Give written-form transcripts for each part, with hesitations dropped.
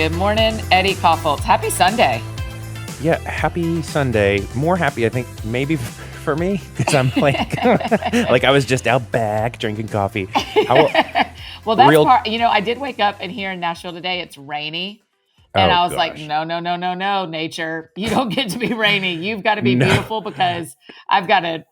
Good morning, Eddie Koffolt. Happy Sunday. Yeah, happy Sunday. More happy, I think, maybe for me, because I'm like, like I was just out back drinking coffee. Well, that's part. I did wake up and here in Nashville today, it's rainy. And Oh I was like, gosh, no, nature. You don't get to be rainy. You've got to be no, beautiful because I've got to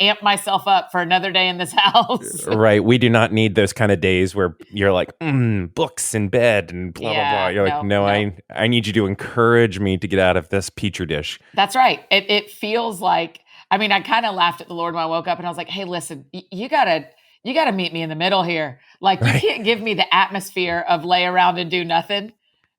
amp myself up for another day in this house. right. We do not need those kind of days where you're like, books in bed and blah blah blah. Yeah, You're like, no, I need you to encourage me to get out of this petri dish. That's right. It feels like, I kind of laughed at the Lord when I woke up and I was like, hey, listen, you gotta meet me in the middle here. Like, you Right. can't give me the atmosphere of lay around and do nothing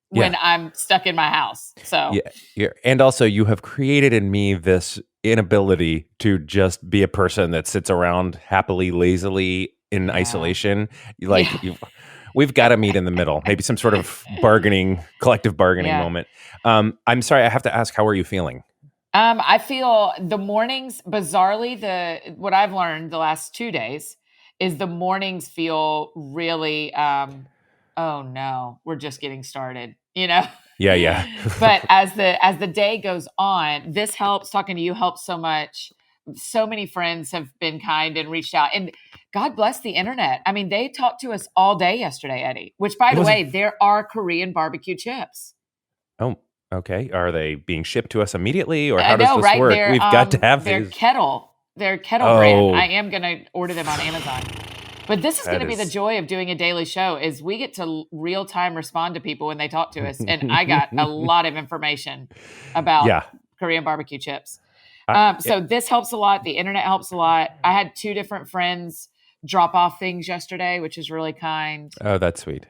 when Yeah. I'm stuck in my house. So Yeah. And also, you have created in me this inability to just be a person that sits around happily, lazily in yeah, isolation. Like, yeah, we've got to meet in the middle, maybe some sort of collective bargaining yeah. moment. I'm sorry, I have to ask, how are you feeling? I feel the mornings, bizarrely, what I've learned the last 2 days is the mornings feel really, oh no, we're just getting started. Yeah, yeah. But as the day goes on, this helps. Talking to you helps so much. So many friends have been kind and reached out, and God bless the internet. They talked to us all day yesterday, Eddie. Which, by It the was, way, there are Korean barbecue chips. oh, okay. Are they being shipped to us immediately, or I how does know, this right? work? We've got to have They're these. kettle. They're kettle brand. I Oh, am gonna order them on Amazon. But this is that gonna be the is. joy of doing a daily show is we get to real time respond to people when they talk to us. And I got a lot of information about Yeah. Korean barbecue chips. I, So this helps a lot. The internet helps a lot. I had 2 different friends drop off things yesterday, which is really kind. oh, that's sweet.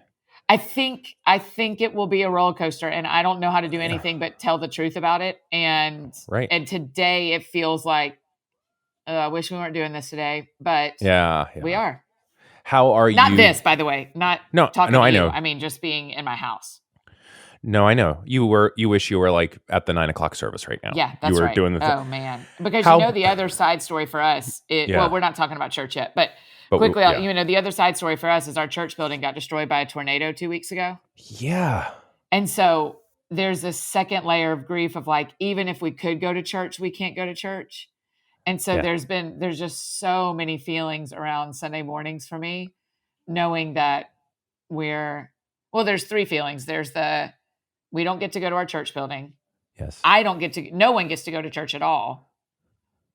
I think it will be a roller coaster, and I don't know how to do Yeah. anything but tell the truth about it. And Right. and today it feels like I wish we weren't doing this today, but Yeah. we Yeah. are. How are Not you? this, by the way. Not No, talking no, to I you. know. Just being in my house. No, I know. You wish you were like at the 9 o'clock service right now. Yeah, You that's were right. doing the thing. Oh man, because How? the other side story for us. Well, Yeah, we're not talking about church yet, but but quickly, yeah, the other side story for us is our church building got destroyed by a tornado 2 weeks ago. yeah, And so there's this second layer of grief of like, even if we could go to church, we can't go to church. And so yeah. there's just so many feelings around Sunday mornings for me, knowing that there's 3 feelings. There's we don't get to go to our church building. Yes. No one gets to go to church at all.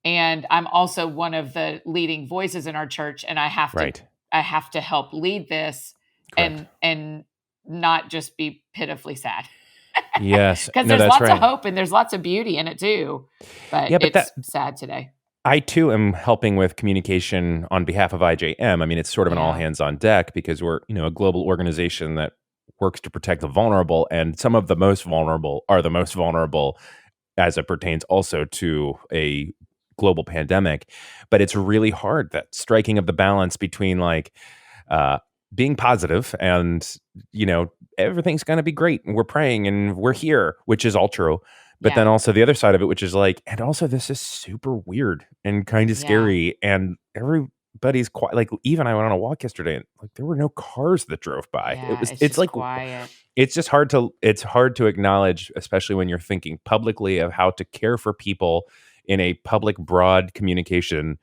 And I'm also one of the leading voices in our church, and Right. I have to help lead this Correct. and not just be pitifully sad. Yes. Because No, there's that's lots of right. hope and there's lots of beauty in it too. But Yeah, but it's sad today. I too am helping with communication on behalf of IJM. I mean, it's sort of an all Yeah. hands on deck because we're, a global organization that works to protect the vulnerable, and some of the most vulnerable are the most vulnerable as it pertains also to a global pandemic. But it's really hard, that striking of the balance between like uh, being positive and, everything's going to be great and we're praying and we're here, which is all true. But Yeah. then also the other side of it, which is like, and also this is super weird and kind of Yeah. scary. And everybody's quiet. Like, even I went on a walk yesterday and like there were no cars that drove by. Yeah. It's It's just like, quiet. it's just hard to acknowledge, especially when you're thinking publicly of how to care for people in a public broad communication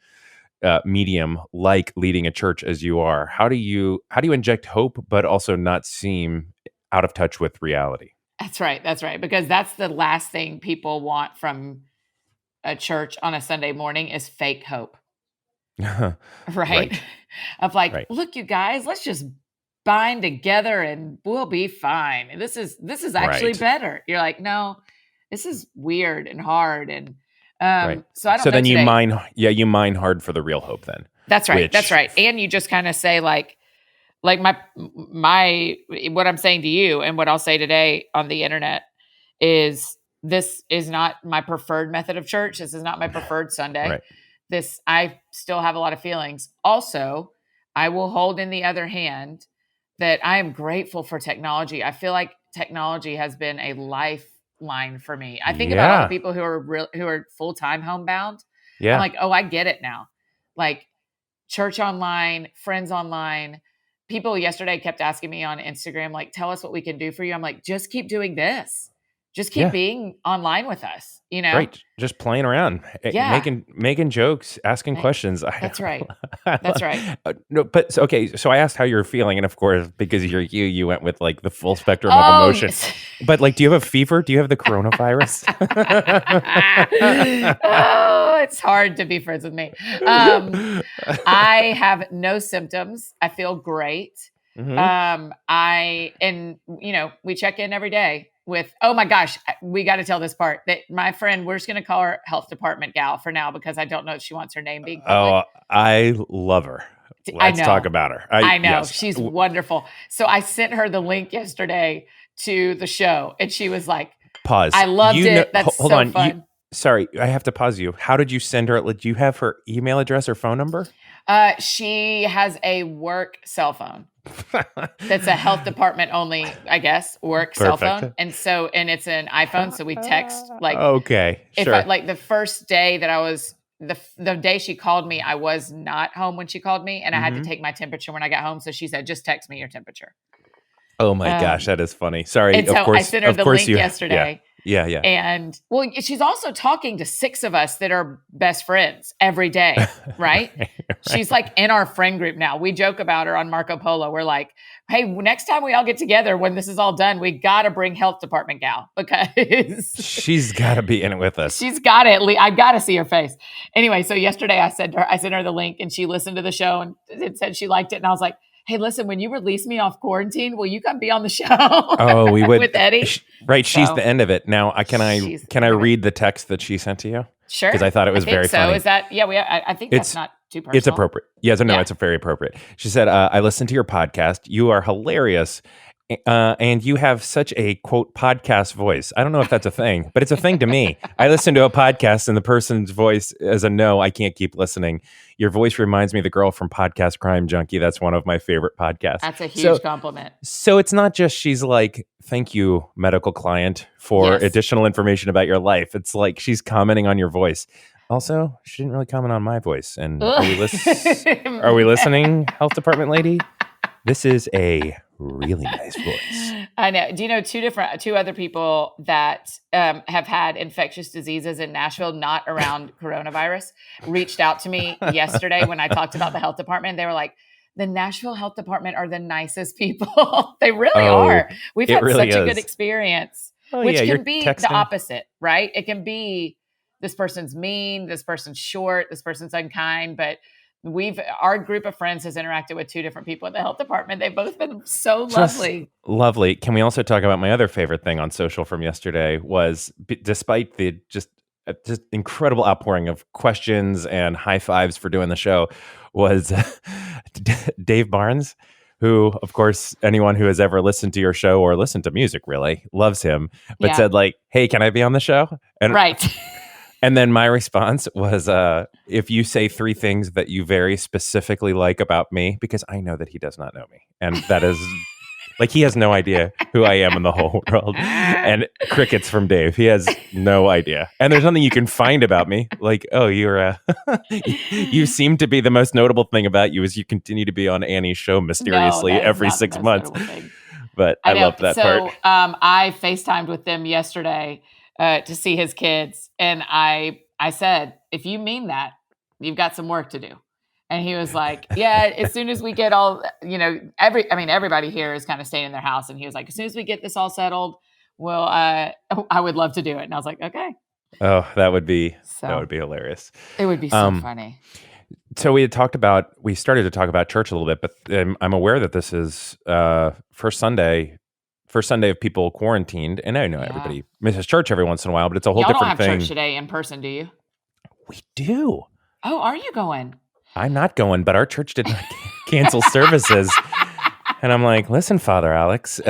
medium like leading a church as you are. How do you inject hope but also not seem out of touch with reality? That's right. That's right. Because that's the last thing people want from a church on a Sunday morning is fake hope. Right? Right. Of like, Right. look, you guys, let's just bind together and we'll be fine. This is actually Right. better. You're like, no, this is weird and hard. And Right. so I don't So know then today. you mine hard for the real hope then, That's right. That's which right. And you just kind of say like my what I'm saying to you and what I'll say today on the internet is this is not my preferred method of church. This is not my preferred Sunday. right. I still have a lot of feelings. Also, I will hold in the other hand that I am grateful for technology. I feel like technology has been a lifeline for me. I think about all the Yeah. people who are full-time homebound. I'm Yeah. like, oh, I get it now. Like church online, friends online, people yesterday kept asking me on Instagram, like, tell us what we can do for you. I'm like, just keep doing this. Just keep Yeah. being online with us, Right. Just playing around, Yeah. making jokes, asking questions. That's right. I That's right. no, but okay. So I asked how you're feeling, and of course, because you went with like the full spectrum of Oh, emotion. But like, do you have a fever? Do you have the coronavirus? oh, it's hard to be friends with me. I have no symptoms. I feel great. Mhm. We check in every day with, oh my gosh, we got to tell this part that my friend, we're just going to call her health department gal for now, because I don't know if she wants her name being public. Oh, I love her. I Let's know. talk about her. I know. Yes. She's wonderful. So I sent her the link yesterday to the show, and she was like, Pause. I loved it. That's hold so on. fun. Sorry, I have to pause you. How did you send her? Do you have her email address or phone number? She has a work cell phone. That's a health department only, I guess, work cell phone. And it's an iPhone. So we text like, okay, sure. If like the first day that I was, the day she called me, I was not home when she called me, and I had to take my temperature when I got home. So she said, just text me your temperature. Oh my gosh, that is funny. Sorry. And so of course, I sent her the link yesterday. Yeah. And well, she's also talking to 6 of us that are best friends every day, right? She's like in our friend group now. We joke about her on Marco Polo. We're like, hey, next time we all get together, when this is all done, we got to bring health department gal, because she's got to be in it with us. She's got it. I got to see her face. Anyway, so yesterday I sent her the link, and she listened to the show and it said she liked it. And I was like, hey, listen, when you release me off quarantine, will you come be on the show? Oh, we would. With Eddie. Right. She's the end of it. Now, can I read the text that she sent to you? Sure. Because I thought it was very funny. Is that, I think that's not too personal. It's appropriate. Yes, no, it's very appropriate. She said, I listened to your podcast. You are hilarious. And you have such a, quote, podcast voice. I don't know if that's a thing, but it's a thing to me. I listen to a podcast and the person's voice is a no, I can't keep listening. Your voice reminds me of the girl from Podcast Crime Junkie. That's one of my favorite podcasts. That's a huge compliment. So it's not just she's like, thank you, medical client, for additional information about your life. It's like she's commenting on your voice. Also, she didn't really comment on my voice. And are we listening, health department lady? This is a really nice voice. I know. Do you know two other people that have had infectious diseases in Nashville, not around coronavirus, reached out to me yesterday when I talked about the health department. They were like, the Nashville Health Department are the nicest people. They really are. We've had such a good experience, which can be the opposite, right? It can be this person's mean, this person's short, this person's unkind, but our group of friends has interacted with 2 different people at the health department. They've both been so lovely. Lovely. Can we also talk about my other favorite thing on social from yesterday was, despite the just incredible outpouring of questions and high fives for doing the show, was Dave Barnes, who, of course, anyone who has ever listened to your show or listened to music really loves him, but said like, hey, can I be on the show? And right. And then my response was, if you say 3 things that you very specifically like about me, because I know that he does not know me. And that is like, he has no idea who I am in the whole world. And crickets from Dave. He has no idea. And there's nothing you can find about me. Like, oh, you seem to be, the most notable thing about you is you continue to be on Annie's show mysteriously every 6 months. But I love that part. I FaceTimed with them yesterday to see his kids. And I said, if you mean that, you've got some work to do. And he was like, yeah, as soon as we get all, everybody here is kind of staying in their house. And he was like, as soon as we get this all settled, well, I would love to do it. And I was like, okay. Oh, that would be hilarious. It would be so funny. So we started to talk about church a little bit, but I'm aware that this is first Sunday of people quarantined, and I know everybody misses church every once in a while, but it's a whole different thing. Y'all don't have church today in person, do you? We do. Oh, are you going? I'm not going, but our church did not cancel services. And I'm like, listen, Father Alex,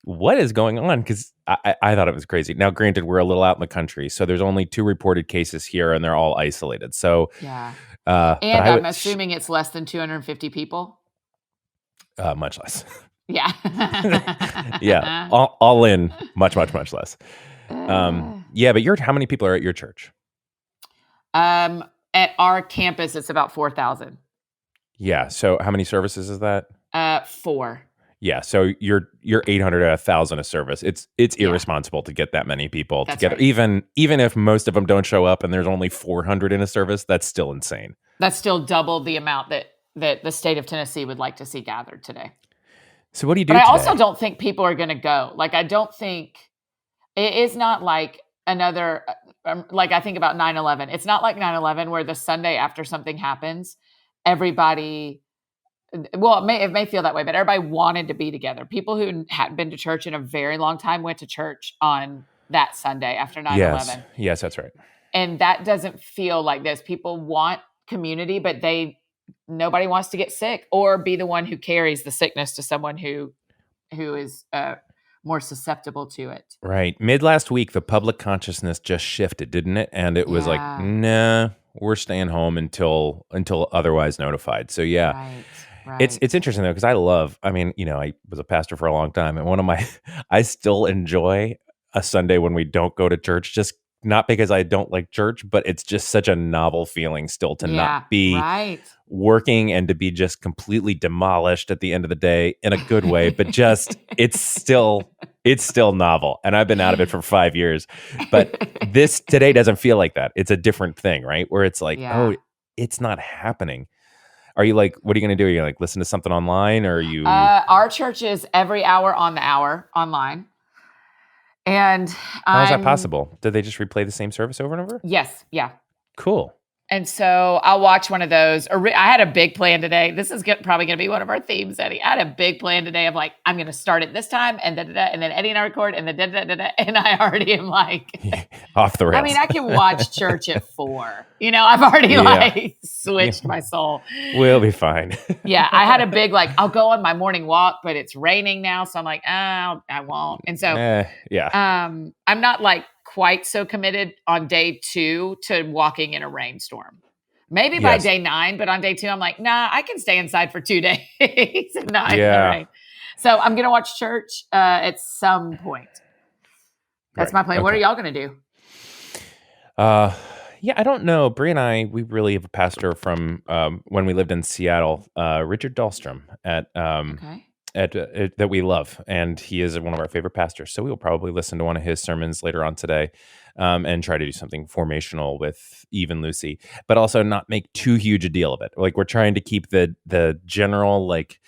what is going on? Because I thought it was crazy. Now, granted, we're a little out in the country, so there's only 2 reported cases here, and they're all isolated. So, and I'm assuming it's less than 250 people. Much less. Yeah. Yeah. All in, much less. But how many people are at your church? At our campus, it's about 4,000. Yeah. So how many services is that? 4. Yeah. So you're 800 to 1,000 a service. It's Yeah, irresponsible to get that many people that's together. right. Even if most of them don't show up and there's only 400 in a service, that's still insane. That's still double the amount that the state of Tennessee would like to see gathered today. So what do you But do I also today? don't think people are going to go. Like, I don't think it is not like another, like I think about 9/11. It's not like 9/11 where the Sunday after something happens, everybody, well, it may feel that way, but everybody wanted to be together. People who hadn't been to church in a very long time went to church on that Sunday after Yes. 9/11. Yes, that's right. And that doesn't feel like this. People want community, but nobody wants to get sick or be the one who carries the sickness to someone who is more susceptible to it. Right. Mid last week, the public consciousness just shifted, didn't it? And it was like, Yeah. nah, we're staying home until otherwise notified. So yeah, Right. it's Right. interesting though, because I mean, I was a pastor for a long time, and one of my I still enjoy a Sunday when we don't go to church, just not because I don't like church, but it's just such a novel feeling still to not Yeah. be Right. working and to be just completely demolished at the end of the day in a good way, but just it's still novel. And I've been out of it for 5 years. But this today doesn't feel like that. It's a different thing, right? Where it's like, oh, Yeah. it's not happening. Are you like, what are you going to do? Are you gonna, like listen to something online, or are you? Our church is every hour on the hour online. And How is that I'm, possible? Did they just replay the same service over and over? yes, yeah. Cool. And so I'll watch one of those. I had a big plan today. This is probably going to be one of our themes, Eddie. I had a big plan today of like, I'm going to start it this time and da-da-da, and then Eddie and I record and then da-da-da-da, and I already am like, Off the rails. I mean, I can watch church at 4. I've already Yeah. like switched my soul. We'll be fine. Yeah, I had a big like, I'll go on my morning walk, but it's raining now, so I'm like, I won't. And so Yeah. I'm not like quite so committed on day 2 to walking in a rainstorm. Maybe by Yes. day 9, but on day 2, I'm like, nah, I can stay inside for 2 days and not in the Yeah. rain. So I'm gonna watch church at some point. That's Right. my plan. What are Okay. y'all gonna do? Yeah, I don't know. Brie and I, we really have a pastor from when we lived in Seattle, Richard Dahlstrom Okay. that we love, and he is one of our favorite pastors. So we will probably listen to one of his sermons later on today, and try to do something formational with Eve and Lucy, but also not make too huge a deal of it. Like we're trying to keep the general like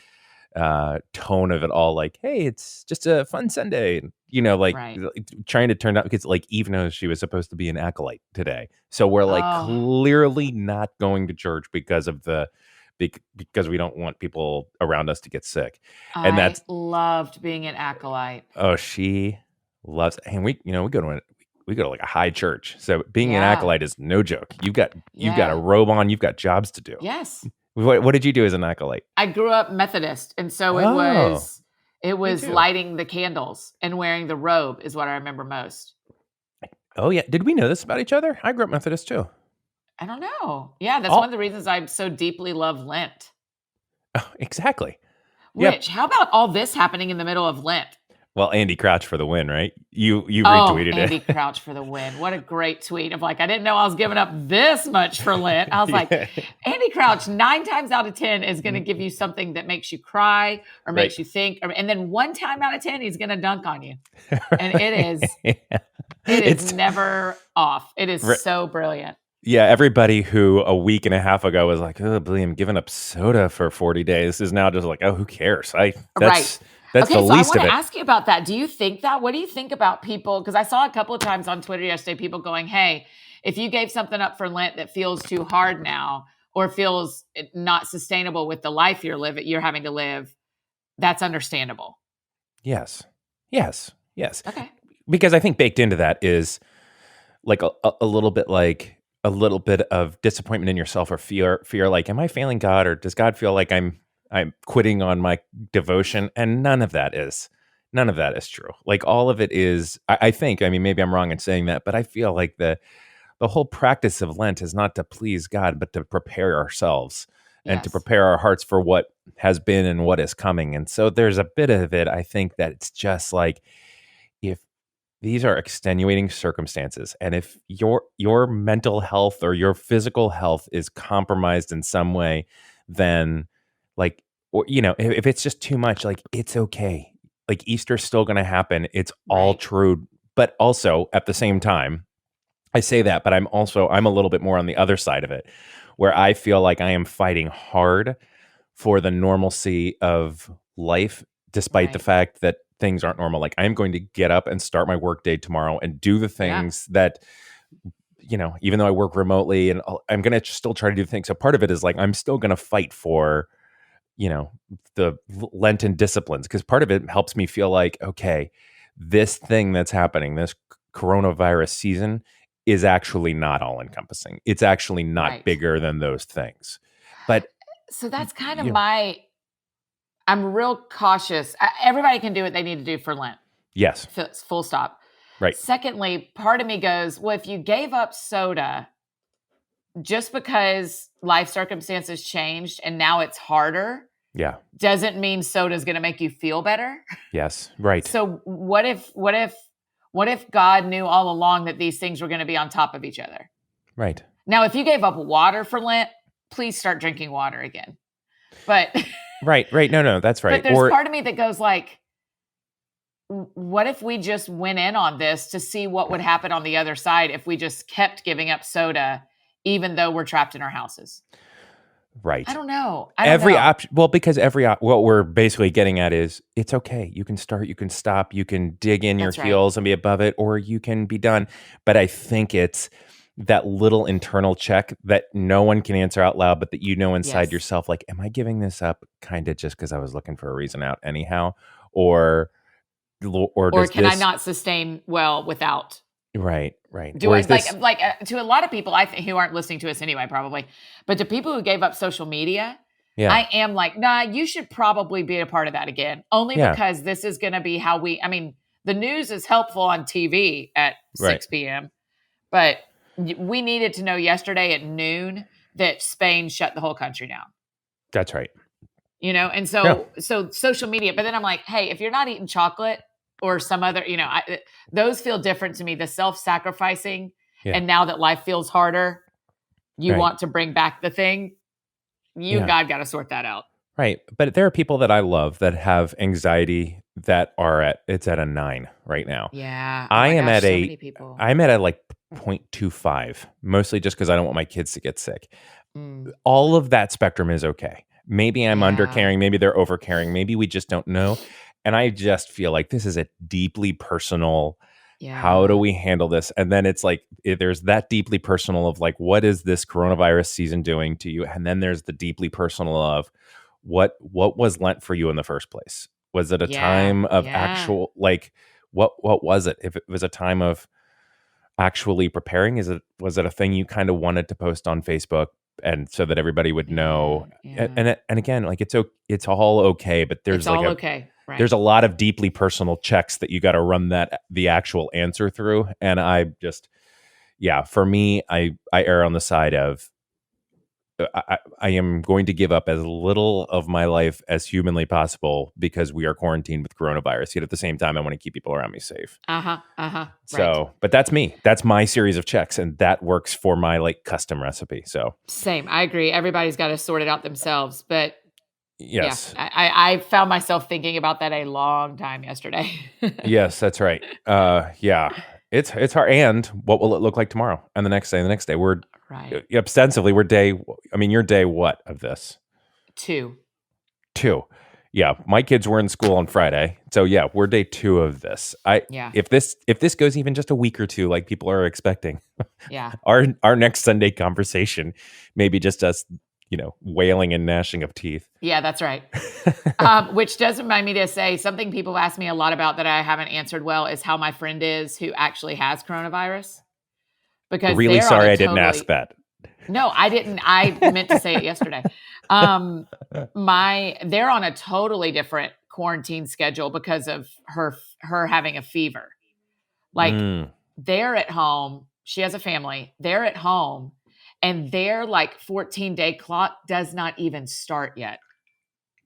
tone of it all, like, hey, it's just a fun Sunday, like Right. trying to turn out, because like Eve knows she was supposed to be an acolyte today, so we're like Oh, clearly not going to church because of because we don't want people around us to get sick. And I that's, loved being an acolyte. oh, she loves, and we go to like a high church, so being an Yeah. acolyte is no joke. You've got a Yeah. robe on, you've got jobs to do. Yes. What did you do as an acolyte? I grew up Methodist, and so it Oh, was too. lighting the candles and wearing the robe is what I remember most. Oh yeah, did we know this about each other? I grew up Methodist too. I don't know. Yeah, that's Oh, one of the reasons I so deeply love Lent. exactly. Yep. Rich, how about all this happening in the middle of Lent? Well, Andy Crouch for the win, right? You Oh, retweeted Andy it. Crouch for the win. What a great tweet of like, I didn't know I was giving up this much for Lent. I was like, Yeah. Andy Crouch, 9 times out of 10 is going to give you something that makes you cry or makes Right. you think. And then 1 time out of 10, he's going to dunk on you. And it is It's never off. It is Right. so brilliant. Yeah, everybody who a week and a half ago was like, "Oh, Billy, I'm giving up soda for 40 days," is now just like, "Oh, who cares?" Right. That's Okay, the so I least want of to it. ask you about that. Do you think that? What do you think about people? Because I saw a couple of times on Twitter yesterday, people going, hey, if you gave something up for Lent that feels too hard now or feels not sustainable with the life you're having to live, that's understandable. Yes. Okay. Because I think baked into that is like a little bit like a little bit of disappointment in yourself, or fear like, am I failing God, or does God feel like I'm quitting on my devotion? And none of that is true. Like all of it is, I think, I mean, maybe I'm wrong in saying that, but I feel like the whole practice of Lent is not to please God, but to prepare ourselves and to Yes. prepare our hearts for what has been and what is coming. And so there's a bit of it, I think, that it's just like, if these are extenuating circumstances, and if your mental health or your physical health is compromised in some way, then like, or, if it's just too much, like it's okay. Like Easter's still going to happen. It's all Right. true. But also at the same time, I say that, but I'm a little bit more on the other side of it, where I feel like I am fighting hard for the normalcy of life, despite the Right. fact that things aren't normal. Like I am going to get up and start my workday tomorrow and do the Yeah. things that, even though I work remotely, and I'm going to still try to do things. So part of it is like, I'm still going to fight for, the Lenten disciplines, because part of it helps me feel like, okay, this thing that's happening, this coronavirus season is actually not all encompassing. It's actually not Right. bigger than those things. But So that's kind of you know, I'm real cautious. Everybody can do what they need to do for Lent. yes, Full stop. right. Secondly, part of me goes, well, if you gave up soda just because life circumstances changed and now it's harder, Yeah. doesn't mean soda is going to make you feel better. Yes. Right. So what if God knew all along that these things were going to be on top of each other? Right. Now, if you gave up water for Lent, please start drinking water again. But Right. No, that's right. but there's part of me that goes like, what if we just went in on this to see what would happen on the other side if we just kept giving up soda, even though we're trapped in our houses? Right. I don't know. Every option. Well, because what we're basically getting at is it's okay. You can start, you can stop, you can dig in your That's right. heels and be above it, or you can be done. But I think it's that little internal check that no one can answer out loud, but that inside Yes. yourself, like, am I giving this up kind of just because I was looking for a reason out anyhow? Or can I not sustain well without? Right. Do I to a lot of people, I think, who aren't listening to us anyway, probably, but to people who gave up social media, Yeah. I am like, nah, you should probably be a part of that again, only because this is going to be how the news is helpful on TV at 6 p.m., but we needed to know yesterday at noon that Spain shut the whole country down. That's right. And so social media, but then I'm like, hey, if you're not eating chocolate or some other, those feel different to me. The self-sacrificing, and now that life feels harder, you want to bring back the thing. You and God got to sort that out. Right. But there are people that I love that have anxiety that it's at a 9 right now. Yeah. I'm at like 0.25, mostly just because I don't want my kids to get sick. All of that spectrum is okay. Maybe I'm under caring. Maybe they're over caring. Maybe we just don't know. And I just feel like this is a deeply personal, how do we handle this? And then it's like, there's that deeply personal of like, what is this coronavirus season doing to you? And then there's the deeply personal of what was Lent for you in the first place? Was it a time of actual, like, what was it? If it was a time of actually preparing, was it a thing you kind of wanted to post on Facebook and so that everybody would know? And again, like it's all okay, but there's okay. Right. There's a lot of deeply personal checks that you got to run the actual answer through. And I just, for me, I err on the side of I am going to give up as little of my life as humanly possible because we are quarantined with coronavirus. Yet at the same time, I want to keep people around me safe. So, but that's me. That's my series of checks, and that works for my like custom recipe. So same. I agree. Everybody's got to sort it out themselves. But yes, I found myself thinking about that a long time yesterday. Yes, that's right. It's hard. And what will it look like tomorrow and the next day? We're ostensibly you're day what of this? 2. Yeah. My kids were in school on Friday. So we're day 2 of this. If this goes even just a week or two, like people are expecting, our next Sunday conversation, maybe just us, wailing and gnashing of teeth. Yeah, that's right. Which does remind me to say something people ask me a lot about that I haven't answered well is how my friend is who actually has coronavirus. Because really sorry I didn't ask that. No, I didn't. I meant to say it yesterday. They're on a totally different quarantine schedule because of her having a fever. Like they're at home. She has a family. They're at home. And their 14-day clock does not even start yet.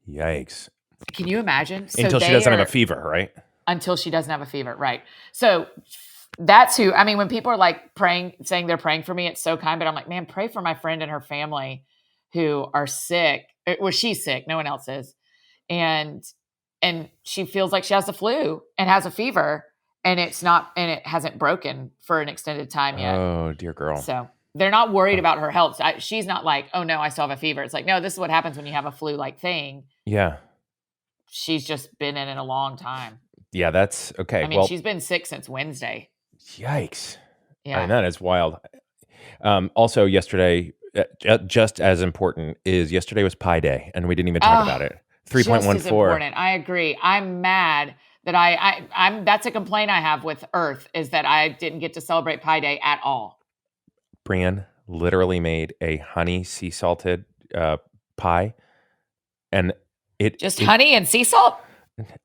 Yikes. Can you imagine? Until she doesn't have a fever, right? Until she doesn't have a fever, right. So that's when people are like saying they're praying for me, it's so kind, but I'm like, man, pray for my friend and her family who are sick Well, she's sick. No one else is. And she feels like she has the flu and has a fever, and it hasn't broken for an extended time yet. Oh, dear girl. So they're not worried about her health. She's not like, oh no, I still have a fever. It's like, no, this is what happens when you have a flu-like thing. Yeah. She's just been in it a long time. Yeah, that's okay. I mean, she's been sick since Wednesday. Yikes. Yeah. I mean, that is wild. Also, yesterday, just as important, is yesterday was Pi Day, and we didn't even talk about it. 3.14. Just as important. I agree. I'm mad that I'm. That's a complaint I have with Earth, is that I didn't get to celebrate Pi Day at all. Brienne literally made a honey sea salted pie, and honey and sea salt.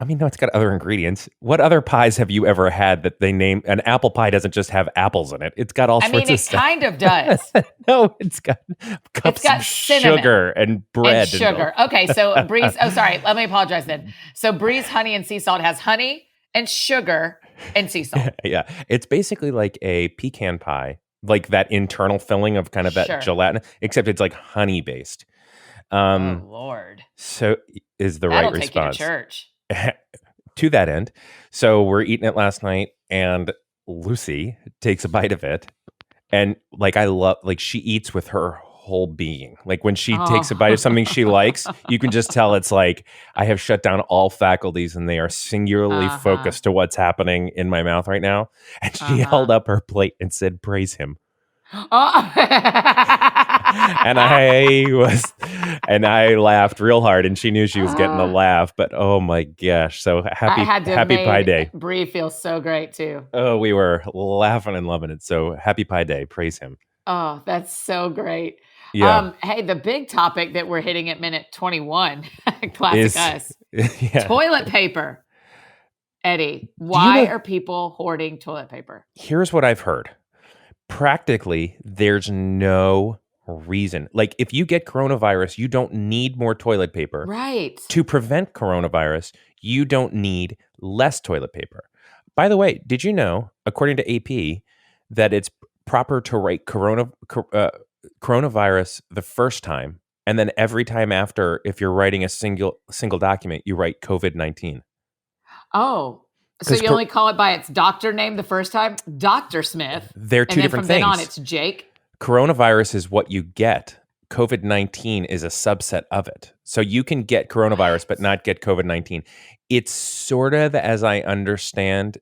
I mean, no, it's got other ingredients. What other pies have you ever had that they name? An apple pie doesn't just have apples in it. It's got all sorts of stuff. I mean, it kind of does. No, it's got cups of sugar and bread. And sugar. Okay, so Bree's, sorry, let me apologize then. So Bree's honey and sea salt has honey and sugar and sea salt. Yeah, it's basically like a pecan pie, like that internal filling of kind of that gelatin, except it's like honey based. Oh, Lord. So is the right response. That'll take you to church. To that end, so we're eating it last night, and Lucy takes a bite of it, and she eats with her whole being. Like when she takes a bite of something she likes, you can just tell it's like I have shut down all faculties, and they are singularly focused to what's happening in my mouth right now. And she held up her plate and said, "Praise him." And I laughed real hard, and she knew she was getting a laugh, but oh my gosh. So happy Pi Day. Bree feels so great too. Oh, we were laughing and loving it. So happy Pi Day. Praise him. Oh, that's so great. Yeah. Hey, the big topic that we're hitting at minute 21, classic us. Yeah. Toilet paper. Eddie, why are people hoarding toilet paper? Here's what I've heard. Practically, there's no reason. Like if you get coronavirus, you don't need more toilet paper. Right. To prevent coronavirus, you don't need less toilet paper. By the way, did you know, according to AP, that it's proper to write coronavirus the first time, and then every time after, if you're writing a single document, you write COVID-19. Oh. So you only call it by its doctor name the first time? Dr. Smith. They're two different things. And then from then on, it's Jake. Coronavirus is what you get. COVID-19 is a subset of it. So you can get coronavirus, but not get COVID-19. It's sort of, as I understand,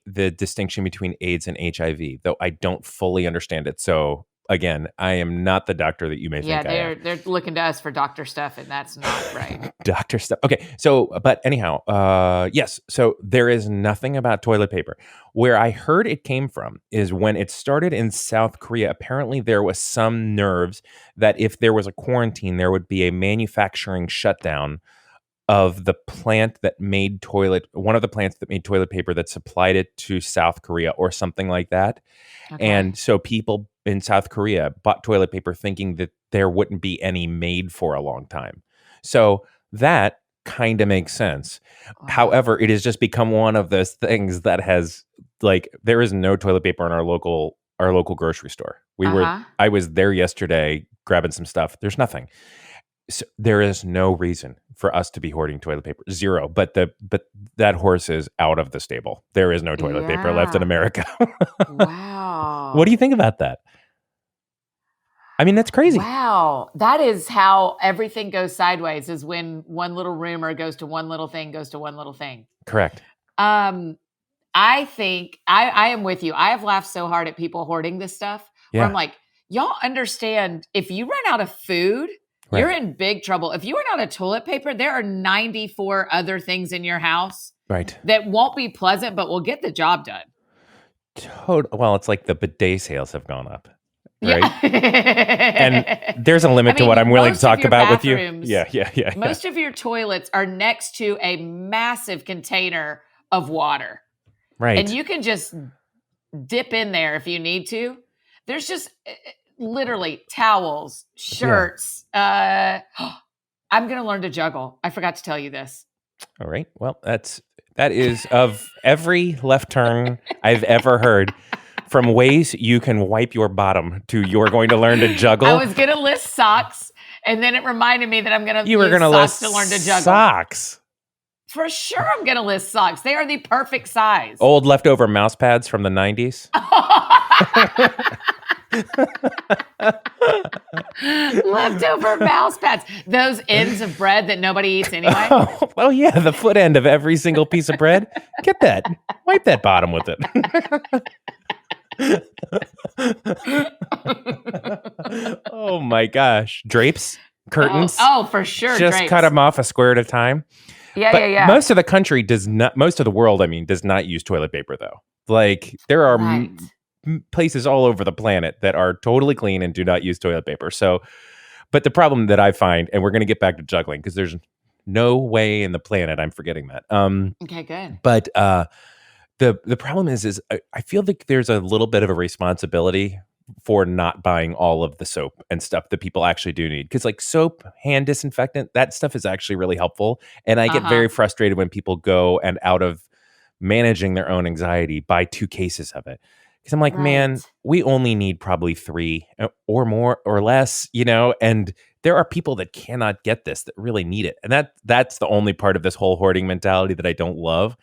the distinction between AIDS and HIV, though I don't fully understand it. So again, I am not the doctor that you may think I am. They're looking to us for doctor stuff, and that's not right. Doctor stuff. Okay, so, but anyhow, yes, so there is nothing about toilet paper. Where I heard it came from is when it started in South Korea, apparently there was some nerves that if there was a quarantine, there would be a manufacturing shutdown of the plant that made one of the plants that made toilet paper that supplied it to South Korea or something like that. Okay. And so people in South Korea bought toilet paper thinking that there wouldn't be any made for a long time. So that kind of makes sense. However, it has just become one of those things that has, like, there is no toilet paper in our local grocery store. I was there yesterday grabbing some stuff. There's nothing. So there is no reason for us to be hoarding toilet paper. Zero. But that horse is out of the stable. There is no toilet paper left in America. Wow. What do you think about that? I mean, that's crazy. Wow. That is how everything goes sideways, is when one little rumor goes to one little thing, goes to one little thing. Correct. I think I am with you. I have laughed so hard at people hoarding this stuff. Where I'm like, y'all understand, if you run out of food, you're in big trouble. If you run out of toilet paper, there are 94 other things in your house that won't be pleasant, but will get the job done. Well, it's like the bidet sales have gone up, right? Yeah. And there's a limit to what I'm willing to talk about with you. Yeah. Most of your toilets are next to a massive container of water. Right. And you can just dip in there if you need to. There's just literally towels, shirts. I'm going to learn to juggle. I forgot to tell you this. All right. Well, that is of every left turn I've ever heard, from ways you can wipe your bottom to you're going to learn to juggle. I was going to list socks And then it reminded me that I'm going to You were use going to socks list to learn to juggle. socks. For sure, I'm going to list socks. They are the perfect size. Old leftover mouse pads from the 90s. Leftover mouse pads. Those ends of bread that nobody eats anyway. Oh, yeah, the foot end of every single piece of bread. Get that. Wipe that bottom with it. Oh my gosh. Drapes, curtains. Oh, for sure. Just drapes. cut them off a square at a time. Yeah. Most of the country most of the world, does not use toilet paper though. Like there are places all over the planet that are totally clean and do not use toilet paper. So, but the problem that I find, and we're going to get back to juggling because there's no way in the planet I'm forgetting that. Okay, good. But the problem is I feel like there's a little bit of a responsibility for not buying all of the soap and stuff that people actually do need. Because like soap, hand disinfectant, that stuff is actually really helpful. And I get very frustrated when people go and out of managing their own anxiety buy 2 cases of it. Because I'm like, man, we only need probably 3 or more or less, and there are people that cannot get this that really need it. And that's the only part of this whole hoarding mentality that I don't love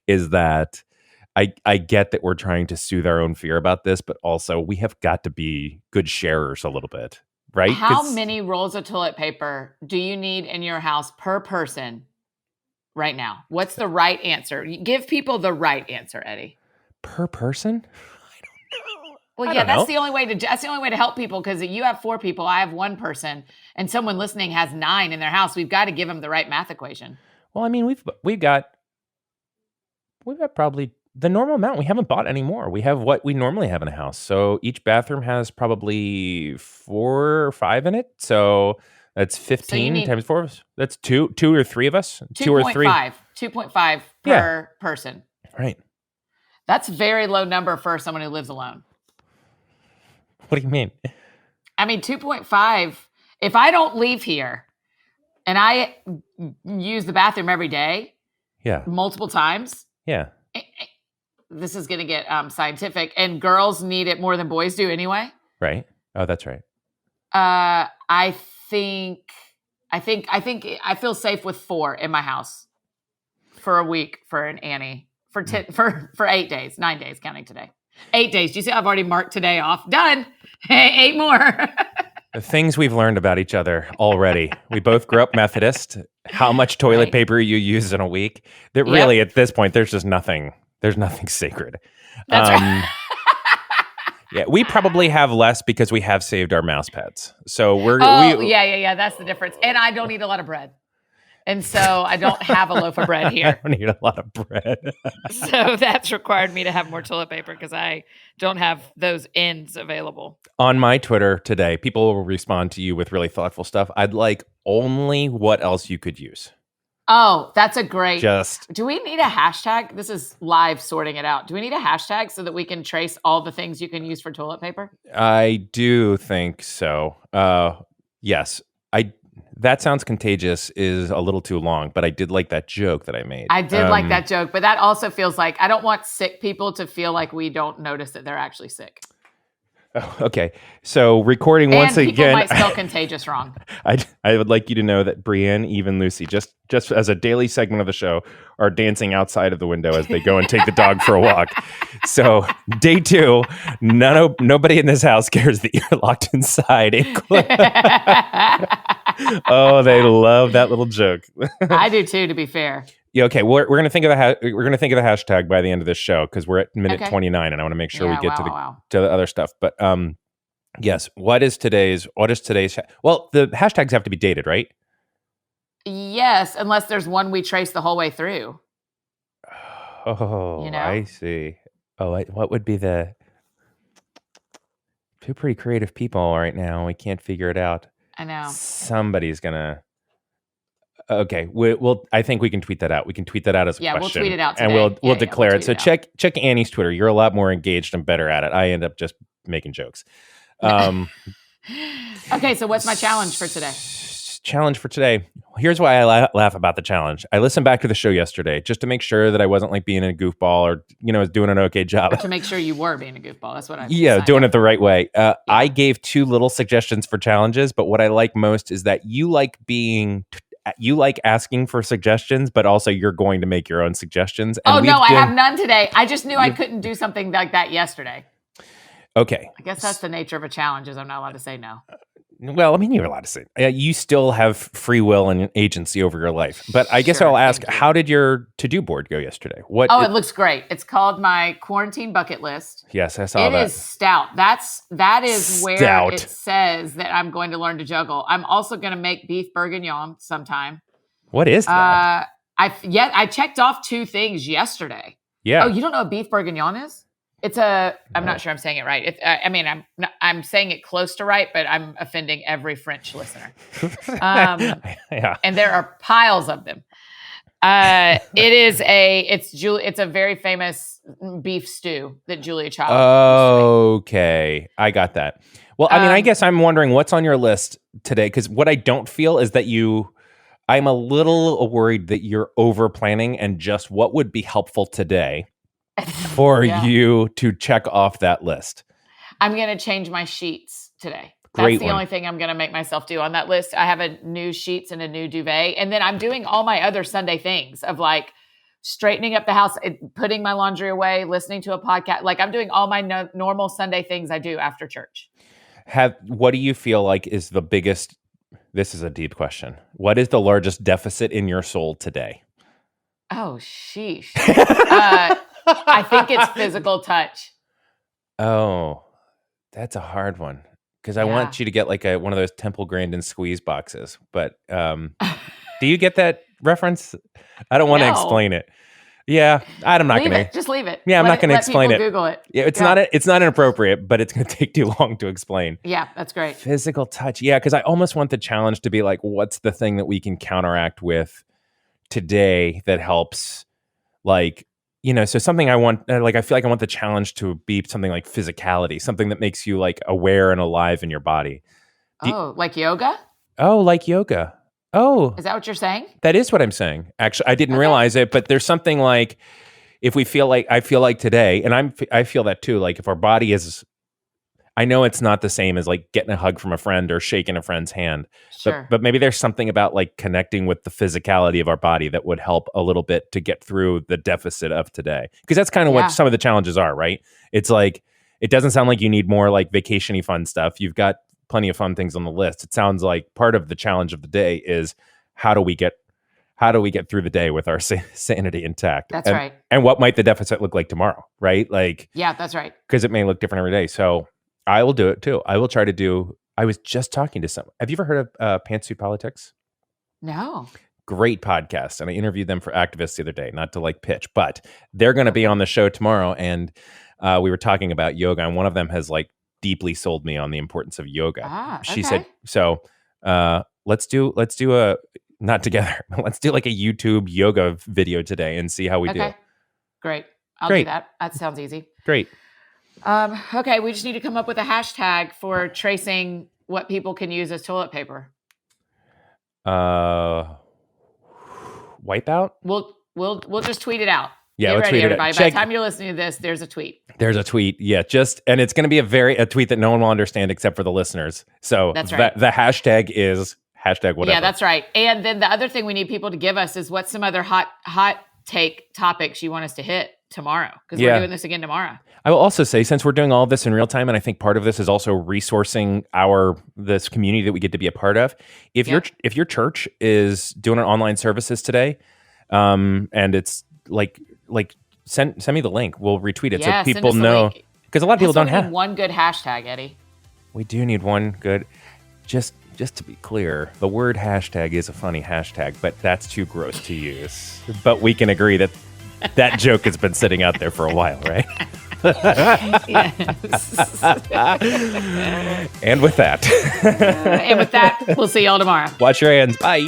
is that I get that we're trying to soothe our own fear about this, but also we have got to be good sharers a little bit, right? How many rolls of toilet paper do you need in your house per person right now? What's the right answer? Give people the right answer, Eddie. Per person? Well, yeah, that's the only way to help people because you have 4 people, I have 1 person, and someone listening has 9 in their house. We've got to give them the right math equation. Well, we've got probably the normal amount. We haven't bought any more. We have what we normally have in a house. So each bathroom has probably 4 or 5 in it. So that's 15 times 4. That's 2 or 3 of us. 2 or 3. 2.5 per person. Right. That's a very low number for someone who lives alone. What do you mean? 2.5. If I don't leave here and I use the bathroom every day, multiple times, this is going to get scientific. And girls need it more than boys do anyway. Right. Oh, that's right. I feel safe with 4 in my house for a week for an Annie for 8 days, 9 days counting today. 8 days. Do you see? I've already marked today off. Done. Hey, 8 more. The things we've learned about each other already. We both grew up Methodist. How much toilet paper you use in a week? That really, at this point, there's just nothing. There's nothing sacred. That's right. Yeah, we probably have less because we have saved our mouse pads. So yeah. That's the difference. And I don't eat a lot of bread. And so I don't have a loaf of bread here. I don't need a lot of bread. So that's required me to have more toilet paper because I don't have those ends available. On my Twitter today, people will respond to you with really thoughtful stuff. I'd like only what else you could use. Oh, that's a great. Do we need a hashtag? This is live sorting it out. Do we need a hashtag so that we can trace all the things you can use for toilet paper? I do think so. Yes. That sounds contagious is a little too long, but I did like that joke that I made. I did like that joke, but that also feels like I don't want sick people to feel like we don't notice that they're actually sick. Oh, okay. So recording once again. People might spell contagious wrong. I would like you to know that Brienne, even Lucy, just as a daily segment of the show, are dancing outside of the window as they go and take the dog for a walk. So day 2, nobody in this house cares that you're locked inside. Oh, they love that little joke. I do too, to be fair. Yeah, okay. We're gonna think of the hashtag by the end of this show because we're at minute 29, and I want to make sure we get to the other stuff. But yes, what is today's? Well, the hashtags have to be dated, right? Yes, unless there's one we trace the whole way through. Oh, I see. Oh, what would be the? Two pretty creative people right now. We can't figure it out. I know. Somebody's gonna. Okay, we'll. I think we can tweet that out. We can tweet that out as a question. Yeah, we'll tweet it out today. And we'll declare it. So check Annie's Twitter. You're a lot more engaged and better at it. I end up just making jokes. Okay, so what's my challenge for today? Challenge for today. Here's why I laugh about the challenge. I listened back to the show yesterday just to make sure that I wasn't like being a goofball or, was doing an okay job. Or to make sure you were being a goofball. That's what I'm doing it the right way. I gave 2 little suggestions for challenges, but what I like most is that you like asking for suggestions, but also you're going to make your own suggestions. And I have none today. I just knew I couldn't do something like that yesterday. Okay. I guess that's the nature of a challenge, is I'm not allowed to say no. Well, I mean, you're allowed to say you still have free will and agency over your life. But I guess I'll ask, how did your to-do board go yesterday? It looks great. It's called my quarantine bucket list. Yes, I saw that. It is stout. That is where it says that I'm going to learn to juggle. I'm also going to make beef bourguignon sometime. What is that? I checked off 2 things yesterday. Yeah. Oh, you don't know what beef bourguignon is? I'm not sure I'm saying it right. I'm saying it close to right, but I'm offending every French listener. Yeah. And there are piles of them. It's a very famous beef stew that Julia Child. Okay. I got that. Well, I mean, I guess I'm wondering what's on your list today, because what I don't feel is that I'm a little worried that you're over planning and just what would be helpful today for you to check off that list. I'm going to change my sheets today. That's the only thing I'm going to make myself do on that list. I have a new sheets and a new duvet. And then I'm doing all my other Sunday things of like straightening up the house, putting my laundry away, listening to a podcast. Like I'm doing all my normal Sunday things I do after church. What do you feel like is the biggest, this is a deep question. What is the largest deficit in your soul today? Oh, sheesh. I think it's physical touch. Oh, that's a hard one. Because I want you to get like one of those Temple Grandin squeeze boxes. But do you get that reference? I don't want to explain it. Yeah, I'm not going to. Just leave it. Yeah, I'm not going to explain it. Google it. Yeah, it's not inappropriate, but it's going to take too long to explain. Yeah, that's great. Physical touch. Yeah, because I almost want the challenge to be like, what's the thing that we can counteract with today that helps, like, so something I want, like, I feel like I want the challenge to be something like physicality, something that makes you like aware and alive in your body. Like yoga? Oh, like yoga. Oh. Is that what you're saying? That is what I'm saying. Actually, I didn't realize it, but there's something like, if we feel like, I feel like today, and I feel that too, like if our body is, I know it's not the same as like getting a hug from a friend or shaking a friend's hand, sure. but maybe there's something about like connecting with the physicality of our body that would help a little bit to get through the deficit of today. Because that's kind of what some of the challenges are, right? It's like, it doesn't sound like you need more like vacation-y fun stuff. You've got plenty of fun things on the list. It sounds like part of the challenge of the day is how do we get through the day with our sanity intact? That's right. And what might the deficit look like tomorrow, right? Like, yeah, that's right. Because it may look different every day. So I will do it too. I will try to do. I was just talking to someone. Have you ever heard of Pantsuit Politics? No. Great podcast. And I interviewed them for Activists the other day, not to like pitch, but they're going to be on the show tomorrow. And we were talking about yoga. And one of them has like deeply sold me on the importance of yoga. She said, so let's do a, not together, let's do like a YouTube yoga video today and see how we do. Great. I'll do that. That sounds easy. Great. Okay, we just need to come up with a hashtag for tracing what people can use as toilet paper. Wipeout? We'll just tweet it out. Yeah, let's tweet it out. By the time you're listening to this, there's a tweet. There's a tweet. Yeah, and it's going to be a tweet that no one will understand except for the listeners. So that's right. The hashtag is hashtag whatever. Yeah, that's right. And then the other thing we need people to give us is what's some other hot take topics you want us to hit tomorrow, because we're doing this again tomorrow. I will also say, since we're doing all of this in real time, and I think part of this is also resourcing this community that we get to be a part of. If your church is doing an online services today, and it's like send me the link. We'll retweet it so people know, because a lot of people don't have one good hashtag, Eddie. We do need one good. Just to be clear, the word hashtag is a funny hashtag, but that's too gross to use. But we can agree that joke has been sitting out there for a while, right? And with that, we'll see y'all tomorrow. Wash your hands. Bye.